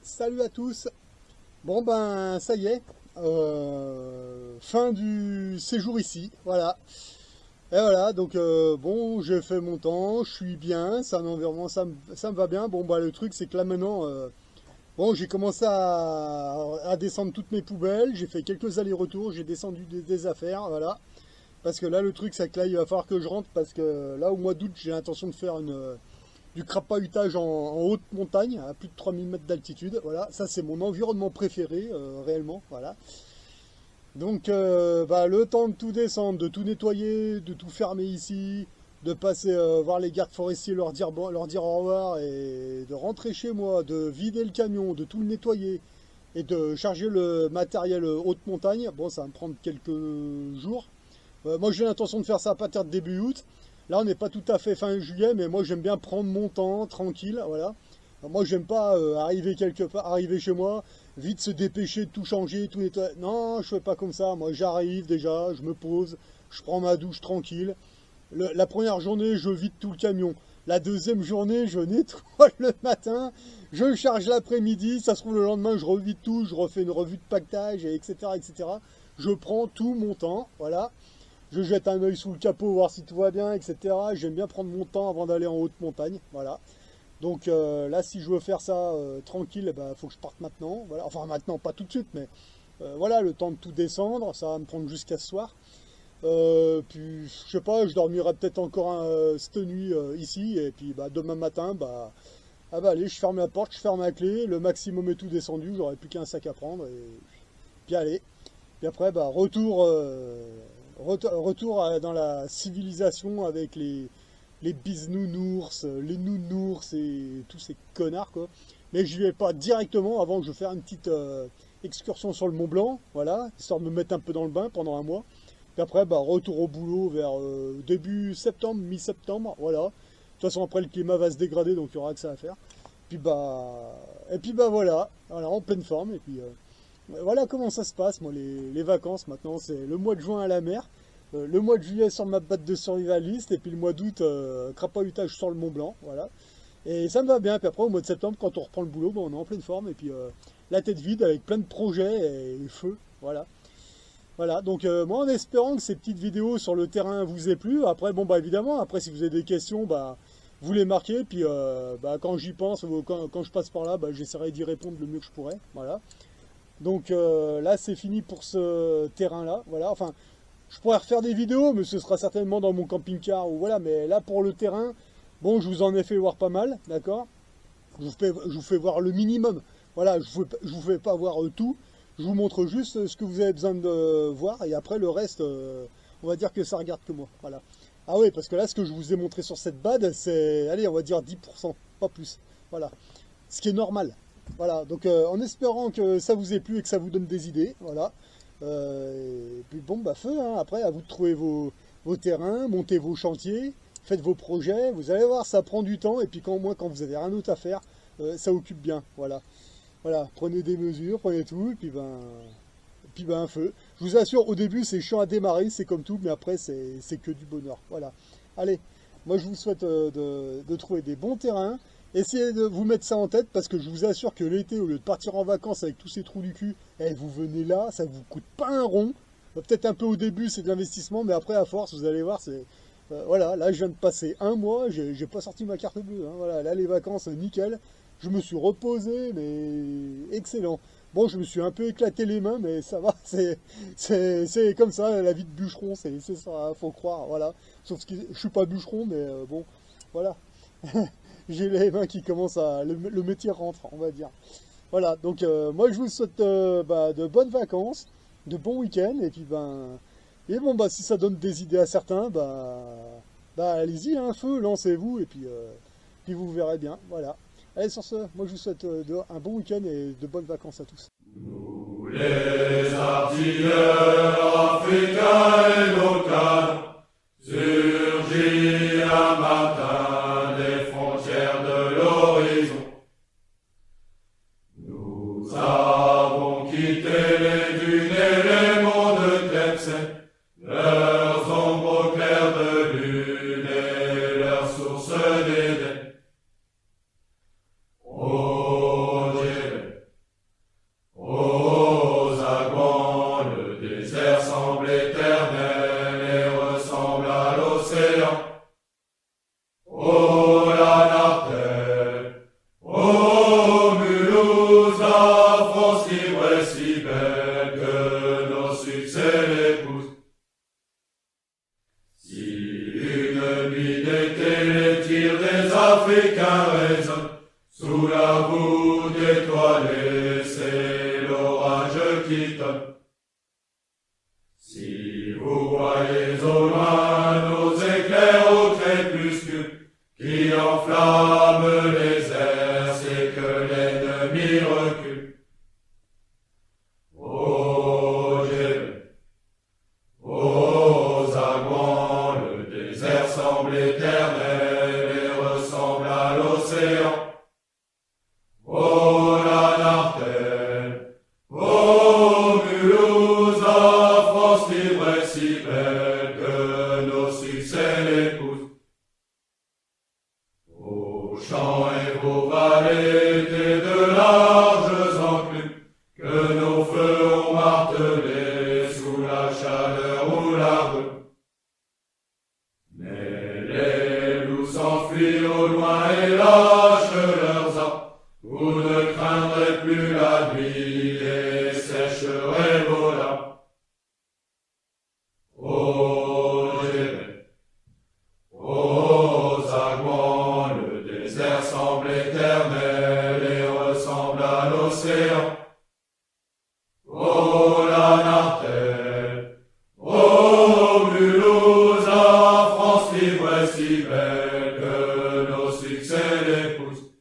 Salut à tous. Bon ben ça y est, fin du séjour ici, voilà. Et voilà, donc bon, j'ai fait mon temps, je suis bien, c'est un environnement, ça me va bien. Bon bah le truc c'est que là maintenant, bon j'ai commencé à descendre toutes mes poubelles, j'ai fait quelques allers-retours, j'ai descendu des affaires, voilà. Parce que là le truc c'est que là il va falloir que je rentre parce que là au mois d'août j'ai l'intention de faire du crapahutage en haute montagne, à plus de 3000 mètres d'altitude. Voilà, ça c'est mon environnement préféré, réellement. Voilà. Donc, bah, le temps de tout descendre, de tout nettoyer, de tout fermer ici, de passer voir les gardes forestiers, leur dire au revoir et de rentrer chez moi, de vider le camion, de tout le nettoyer et de charger le matériel haute montagne. Bon, ça va me prendre quelques jours. Moi, j'ai l'intention de faire ça à partir de début août. Là, on n'est pas tout à fait fin juillet, mais moi, j'aime bien prendre mon temps, tranquille, voilà. Alors, moi, j'aime pas arriver quelque part, arriver chez moi, vite se dépêcher de tout changer, tout nettoyer. Non, je fais pas comme ça. Moi, j'arrive déjà, je me pose, je prends ma douche tranquille. La première journée, je vide tout le camion. La deuxième journée, je nettoie le matin, je charge l'après-midi. Ça se trouve, le lendemain, je revide tout, je refais une revue de pactage, etc., etc. Je prends tout mon temps, voilà. Je jette un œil sous le capot, voir si tout va bien, etc. J'aime bien prendre mon temps avant d'aller en haute montagne, voilà. Donc là, si je veux faire ça tranquille, il faut que je parte maintenant. Voilà. Enfin, maintenant, pas tout de suite, mais voilà, le temps de tout descendre, ça va me prendre jusqu'à ce soir. Puis, je sais pas, je dormirai peut-être encore cette nuit ici, et puis demain matin, allez, je ferme la porte, je ferme la clé, le maximum est tout descendu, j'aurai plus qu'un sac à prendre, et puis allez. Puis après, retour dans la civilisation avec les bisounours, les nounours et tous ces connards, quoi. Mais je vais pas directement avant que je fasse une petite excursion sur le Mont Blanc, voilà, histoire de me mettre un peu dans le bain pendant un mois. Puis après, retour au boulot vers début septembre, mi-septembre, voilà. De toute façon, après, le climat va se dégrader, donc il y aura que ça à faire. Et puis voilà, en pleine forme. Et puis voilà comment ça se passe, moi, les vacances maintenant. C'est le mois de juin à la mer, le mois de juillet sur ma batte de survivaliste, et puis le mois d'août, crapahutage sur le Mont Blanc, voilà. Et ça me va bien. Puis après, au mois de septembre, quand on reprend le boulot, on est en pleine forme, et puis la tête vide avec plein de projets et feu, voilà. Voilà, donc moi en espérant que ces petites vidéos sur le terrain vous aient plu, après bon évidemment, après si vous avez des questions, vous les marquez, puis quand j'y pense, ou quand je passe par là, j'essaierai d'y répondre le mieux que je pourrai, voilà. Donc là c'est fini pour ce terrain-là, voilà, enfin je pourrais refaire des vidéos, mais ce sera certainement dans mon camping-car, ou voilà, mais là pour le terrain, bon je vous en ai fait voir pas mal, d'accord, je vous fais voir le minimum, voilà, je vous fais pas voir tout. Je vous montre juste ce que vous avez besoin de voir, et après le reste, on va dire que ça regarde que moi. Voilà. Ah oui, parce que là, ce que je vous ai montré sur cette bad, c'est, allez, on va dire 10%, pas plus. Voilà. Ce qui est normal. Voilà. Donc, en espérant que ça vous ait plu et que ça vous donne des idées. Voilà. Et puis bon, feu, hein. Après, à vous de trouver vos terrains, montez vos chantiers, faites vos projets. Vous allez voir, ça prend du temps, et puis au moins, quand vous avez rien d'autre à faire, ça occupe bien. Voilà. Voilà, prenez des mesures, prenez tout, et puis un feu. Je vous assure, au début, c'est chiant à démarrer, c'est comme tout, mais après, c'est que du bonheur. Voilà. Allez, moi, je vous souhaite de trouver des bons terrains. Essayez de vous mettre ça en tête, parce que je vous assure que l'été, au lieu de partir en vacances avec tous ces trous du cul, vous venez là, ça vous coûte pas un rond. Peut-être un peu au début, c'est de l'investissement, mais après, à force, vous allez voir, c'est... voilà, là, je viens de passer un mois, j'ai pas sorti ma carte bleue. Hein, voilà, là, les vacances, nickel. Je me suis reposé, mais excellent. Bon, je me suis un peu éclaté les mains, mais ça va, c'est comme ça, la vie de bûcheron, c'est ça, faut croire, voilà. Sauf que je suis pas bûcheron, mais bon, voilà. J'ai les mains qui commencent à... Le métier rentre, on va dire. Voilà, donc moi je vous souhaite de bonnes vacances, de bons week-ends, et puis et bon, si ça donne des idées à certains, allez-y, un feu, lancez-vous, et puis vous verrez bien, voilà. Allez, sur ce, moi je vous souhaite un bon week-end et de bonnes vacances à tous. Nous les artilleurs africains et locaux, surgis un matin des frontières de l'horizon. Nous avons quitté les dunes et les monts de Tlemcen, leurs ombres claires de lune et leurs sources d'Éden. africains résonnent, sous la voûte étoilée, c'est l'orage qui tonne. Si vous voyez au loin nos éclairs au crépuscule, qui enflamment les airs, c'est que l'ennemi recule. Ô Djébel, ô Zagouan, le désert semble éternel et ressemble à l'océan. Ô la Nartelle, ô Mulhouse, France libre et si belle que nos succès l'épousent. Vos champs et vos vallées étaient de larges enclumes que nos feux ont martelés sous la chaleur ou la brume. Mais les loups s'enfuient au loin et lâchent leurs armes. Vous ne craindrez plus la nuit et sécherez vos larmes. Ô Djébel, ô Zagouan, le désert semble éternel et ressemble à l'océan. Ô la Nartelle, ô Mulhouse, France libre et si belle que nos succès l'épousent.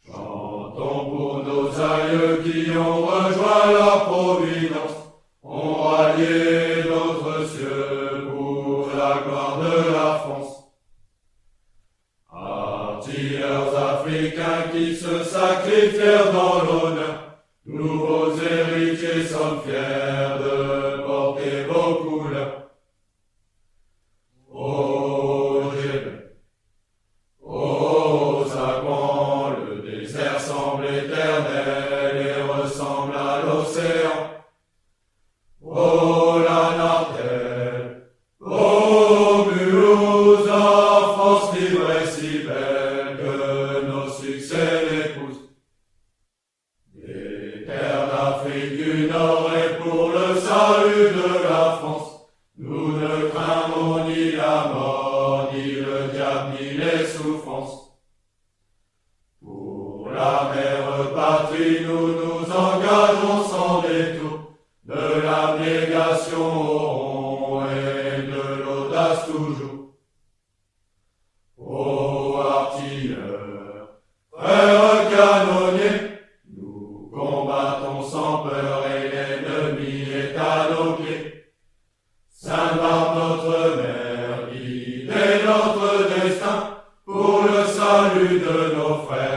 Chantons pour nos aïeux qui ont rejoint la providence, ont rallié notre cieux pour la gloire de la France. Artilleurs africains qui se sacrifièrent dans l'honneur, nous vos héritiers sommes fiers de porter vos couleurs. Ô Djébel, ô Zagouan, le désert semble éternel et ressemble à l'océan. Ô la Nartelle, ô Mulhouse, France libre et si belle que nos succès l'épousent. Des terres d'Afrique du Nord et pour le salut de la France, nous ne craignons ni la mort, ni le diable, ni les souffrances. Pour la mère patrie, nous nous engageons sans détour, de l'abnégation au rond et de l'audace toujours. Ô artilleurs, frères canonniers, nous combattons sans peur et l'ennemi est à nos pieds. Sainte-Barbe, notre mère, guidez notre destin pour le salut de nos frères.